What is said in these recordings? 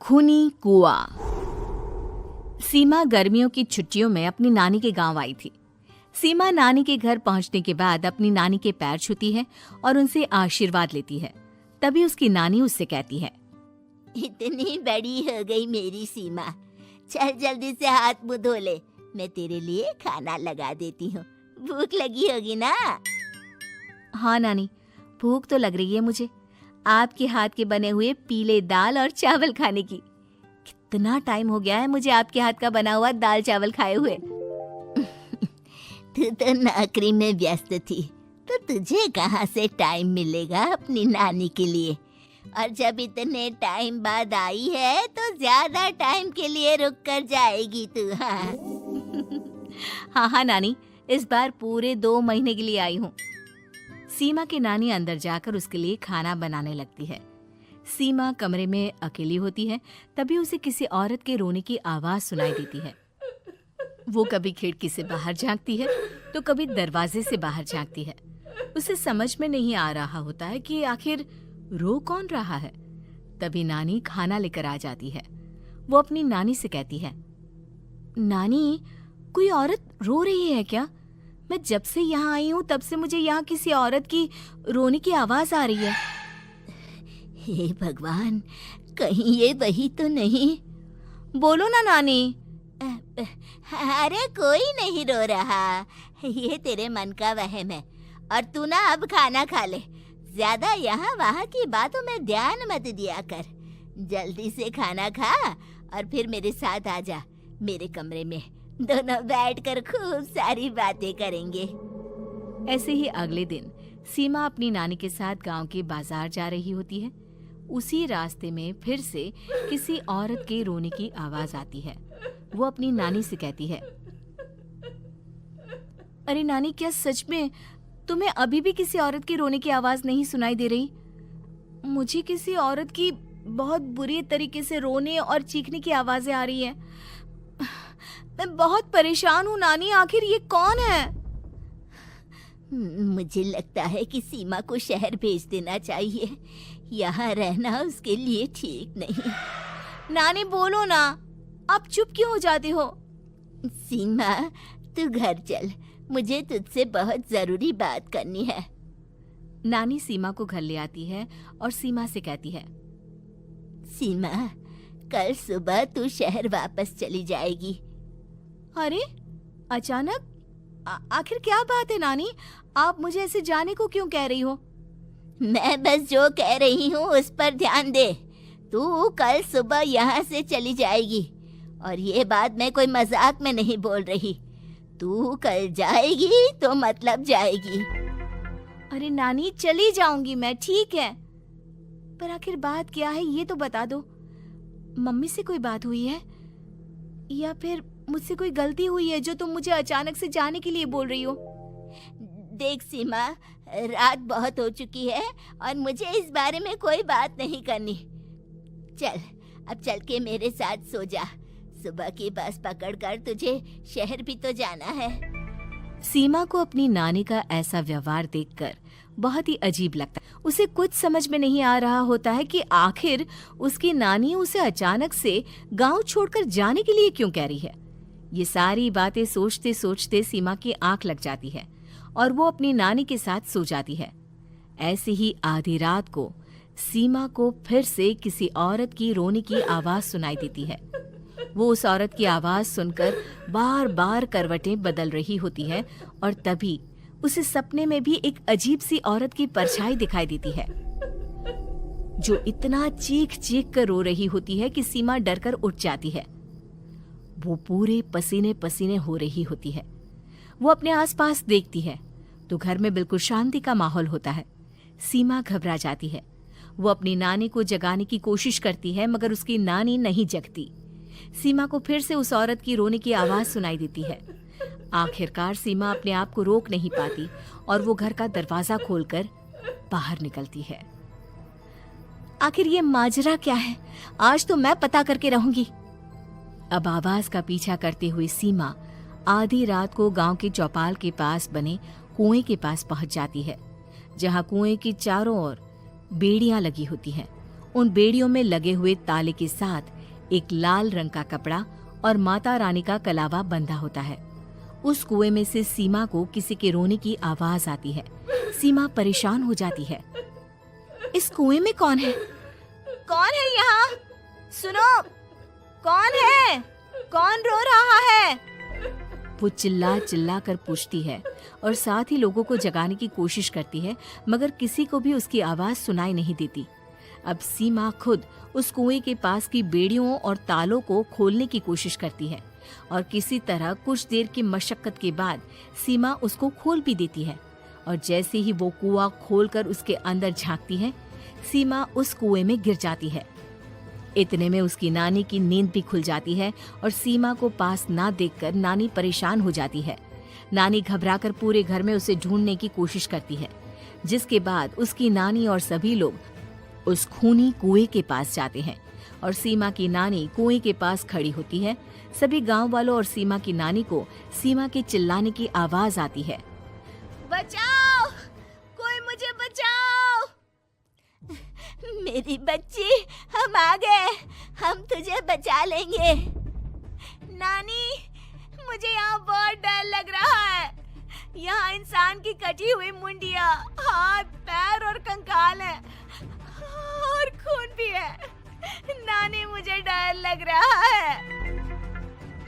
खूनी कुआं। सीमा गर्मियों की छुट्टियों में अपनी नानी के गांव आई थी। सीमा नानी के घर पहुंचने के बाद अपनी नानी के पैर छूती है और उनसे आशीर्वाद लेती है। तभी उसकी नानी उससे कहती है, इतनी बड़ी हो गई मेरी सीमा, चल जल्दी से हाथ मुंह धो ले, मैं तेरे लिए खाना लगा देती हूँ। भूख लगी होगी ना? हाँ नानी, भूख तो लग रही है मुझे, आपके हाथ के बने हुए पीले दाल और चावल खाने की। कितना टाइम हो गया है मुझे आपके हाथ का बना हुआ दाल चावल खाए हुए। तू तो नौकरी में व्यस्त थी, तो तुझे कहाँ से टाइम मिलेगा अपनी नानी के लिए? और जब इतने टाइम बाद आई है तो ज्यादा टाइम के लिए रुक कर जाएगी तू। हाँ नानी, इस बार पूरे 2 महीने के लिए आई हूँ। सीमा की नानी अंदर जाकर उसके लिए खाना बनाने लगती है। सीमा कमरे में अकेली होती है, तभी उसे किसी औरत के रोने की आवाज सुनाई देती है। वो कभी खिड़की से बाहर झांकती है तो कभी दरवाजे से बाहर झांकती है। उसे समझ में नहीं आ रहा होता है कि आखिर रो कौन रहा है। तभी नानी खाना लेकर आ जाती है। वो अपनी नानी से कहती है, नानी, कोई औरत रो रही है क्या? मैं जब से यहाँ आई हूँ तब से मुझे यहाँ किसी औरत की रोने की आवाज आ रही है। हे भगवान, कहीं ये वही तो नहीं? बोलो ना नानी। अरे कोई नहीं रो रहा, ये तेरे मन का वहम है। और तू ना अब खाना खा ले, ज्यादा यहाँ वहाँ की बातों में ध्यान मत दिया कर। जल्दी से खाना खा और फिर मेरे साथ आ जा मेरे कमरे में, दोनों बैठकर खूब सारी बातें करेंगे। ऐसे ही अगले दिन सीमा अपनी नानी के साथ गांव के बाजार जा रही होती है। उसी रास्ते में फिर से किसी औरत के रोने की आवाज आती है। वो अपनी नानी से कहती है, अरे नानी, क्या सच में तुम्हें अभी भी किसी औरत की रोने की आवाज नहीं सुनाई दे रही? मुझे किसी औरत की बहुत बुरी तरीके से रोने और चीखने की आवाजें आ रही है। मैं बहुत परेशान हूँ नानी, आखिर ये कौन है? मुझे लगता है कि सीमा को शहर भेज देना चाहिए, यहाँ रहना उसके लिए ठीक नहीं। नानी बोलो ना, आप चुप क्यों हो जाते हो? सीमा, तू घर चल, मुझे तुझसे बहुत जरूरी बात करनी है। नानी सीमा को घर ले आती है और सीमा से कहती है, सीमा, कल सुबह तू शहर वापस चली जाएगी। अरे अचानक? आखिर क्या बात है नानी, आप मुझे ऐसे जाने को क्यों कह रही हो? मैं बस जो कह रही हूँ उस पर ध्यान दे। तू कल सुबह यहाँ से चली जाएगी, और ये बात मैं कोई मजाक में नहीं बोल रही। तू कल जाएगी तो मतलब जाएगी। अरे नानी, चली जाऊंगी मैं, ठीक है, पर आखिर बात क्या है ये तो बता दो। मम्मी से कोई बात हुई है या फिर मुझसे कोई गलती हुई है जो तुम मुझे अचानक से जाने के लिए बोल रही हो? देख सीमा, रात बहुत हो चुकी है और मुझे इस बारे में कोई बात नहीं करनी। चल, अब चल के मेरे साथ सो जा। सुबह की बस पकड़कर तुझे शहर भी तो जाना है। सीमा को अपनी नानी का ऐसा व्यवहार देखकर बहुत ही अजीब लगता है। उसे कुछ समझ में नहीं आ रहा होता है कि आखिर उसकी नानी उसे अचानक से गांव छोड़कर जाने के लिए क्यों कह रही है। ये सारी बातें सोचते सोचते सीमा की आंख लग जाती है और वो अपनी नानी के साथ सो जाती है। ऐसे ही आधी रात को सीमा को फिर से किसी औरत की रोने की आवाज सुनाई देती है। वो उस औरत की आवाज सुनकर बार बार करवटें बदल रही होती है और तभी उसे सपने में भी एक अजीब सी औरत की परछाई दिखाई देती है, जो इतना चीख चीख कर रो रही होती है कि सीमा डरकर उठ जाती है। वो पूरे पसीने पसीने हो रही होती है। वो अपने आसपास देखती है तो घर में बिल्कुल शांति का माहौल होता है। सीमा घबरा जाती है। वो अपनी नानी को जगाने की कोशिश करती है, मगर उसकी नानी नहीं जगती। सीमा को फिर से उस औरत की रोने की आवाज सुनाई देती है। आखिरकार सीमा अपने आप को रोक नहीं पाती और वो घर का दरवाजा खोलकर बाहर निकलती है। आखिर ये माजरा क्या है? आज तो मैं पता करके रहूंगी। अब आवाज का पीछा करते हुए सीमा आधी रात को गांव के चौपाल के पास बने कुएं के पास पहुंच जाती है, जहां कुएं की चारों ओर बेड़ियां लगी होती हैं उन बेड़ियों में लगे हुए ताले के साथ एक लाल रंग का कपड़ा और माता रानी का कलावा बंधा होता है। उस कुएं में से सीमा को किसी के रोने की आवाज आती है। सीमा परेशान हो जाती है। इस कुएं में कौन है? कौन है यहाँ? सुनो, कौन है? कौन रो रहा है? वो चिल्ला चिल्ला कर पूछती है और साथ ही लोगों को जगाने की कोशिश करती है, मगर किसी को भी उसकी आवाज सुनाई नहीं देती। अब सीमा खुद उस कुएं के पास की बेड़ियों और तालों को खोलने की कोशिश करती है और किसी तरह कुछ देर की मशक्कत के बाद सीमा उसको खोल भी देती है। और जैसे ही वो कुआं खोलकर उसके अंदर झांकती है, सीमा उस कुएं में गिर जाती है। इतने में उसकी नानी की नींद भी खुल जाती है और सीमा को पास ना देखकर नानी परेशान हो जाती है। नानी घबराकर पूरे घर में उसे ढूंढने की कोशिश करती है, जिसके बाद उसकी नानी और सभी लोग उस खूनी कुएं के पास जाते हैं और सीमा की नानी कुएं के पास खड़ी होती है। सभी गांव वालों और सीमा की नानी को सीमा के चिल्लाने की आवाज आती है। बचाओ, कोई मुझे बचाओ। मेरी बच्ची, हम आ गए, हम तुझे बचा लेंगे। नानी, मुझे यहाँ बहुत डर लग रहा है। यहाँ इंसान की कटी हुई मुंडिया, हाथ, पैर और कंकाल है और खून भी है। नानी, मुझे डर लग रहा है।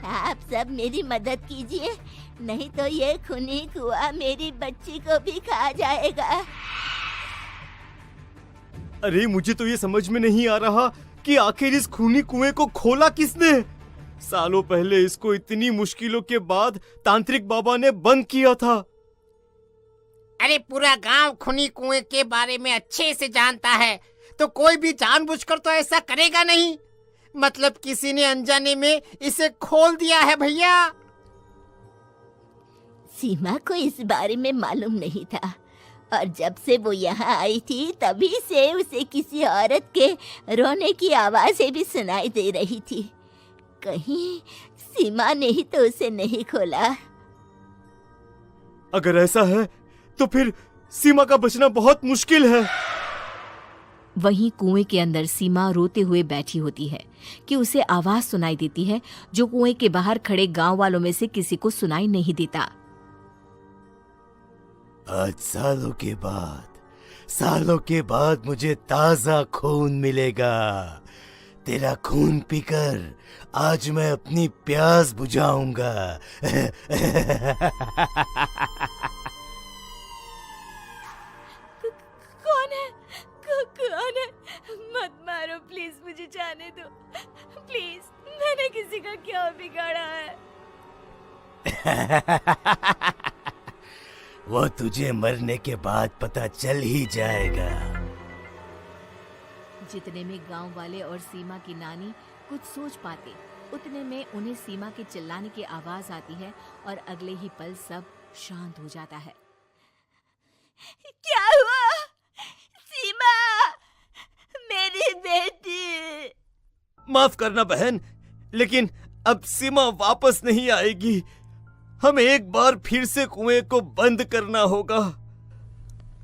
आप सब मेरी मदद कीजिए, नहीं तो ये खूनी कुआं मेरी बच्ची को भी खा जाएगा। अरे मुझे तो ये समझ में नहीं आ रहा कि आखिर इस खूनी कुएं को खोला किसने। सालों पहले इसको इतनी मुश्किलों के बाद तांत्रिक बाबा ने बंद किया था। अरे पूरा गांव खूनी कुएं के बारे में अच्छे से जानता है, तो कोई भी जानबूझकर तो ऐसा करेगा नहीं। मतलब किसी ने अनजाने में इसे खोल दिया है भैया। सीमा को इस बारे में मालूम नहीं था और जब से वो यहाँ आई थी तभी से उसे किसी औरत के रोने की आवाजें भी सुनाई दे रही थी। कहीं सीमा ने ही तो उसे नहीं खोला। अगर ऐसा है तो फिर सीमा का बचना बहुत मुश्किल है। वहीं कुएं के अंदर सीमा रोते हुए बैठी होती है कि उसे आवाज सुनाई देती है जो कुएं के बाहर खड़े गांव वालों में से किसी को सुनाई नहीं देता। आज सालों के बाद मुझे ताजा खून मिलेगा। तेरा खून पीकर आज मैं अपनी प्यास बुझाऊंगा। कौन है? मत मारो प्लीज, मुझे जाने दो प्लीज। मैंने किसी का क्या बिगाड़ा है? वो तुझे मरने के बाद पता चल ही जाएगा। जितने में गांव वाले और सीमा की नानी कुछ सोच पाते, उतने में उन्हें सीमा के चिल्लाने की आवाज आती है और अगले ही पल सब शांत हो जाता है। क्या हुआ? सीमा, मेरी बेटी। माफ करना बहन, लेकिन अब सीमा वापस नहीं आएगी। हमें एक बार फिर से कुएं को बंद करना होगा।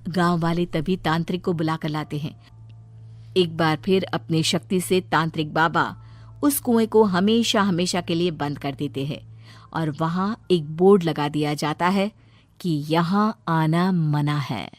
गांव वाले तभी तांत्रिक को बुला कर लाते हैं। एक बार फिर अपनी शक्ति से तांत्रिक बाबा उस कुएं को हमेशा हमेशा के लिए बंद कर देते हैं और वहां एक बोर्ड लगा दिया जाता है कि यहाँ आना मना है।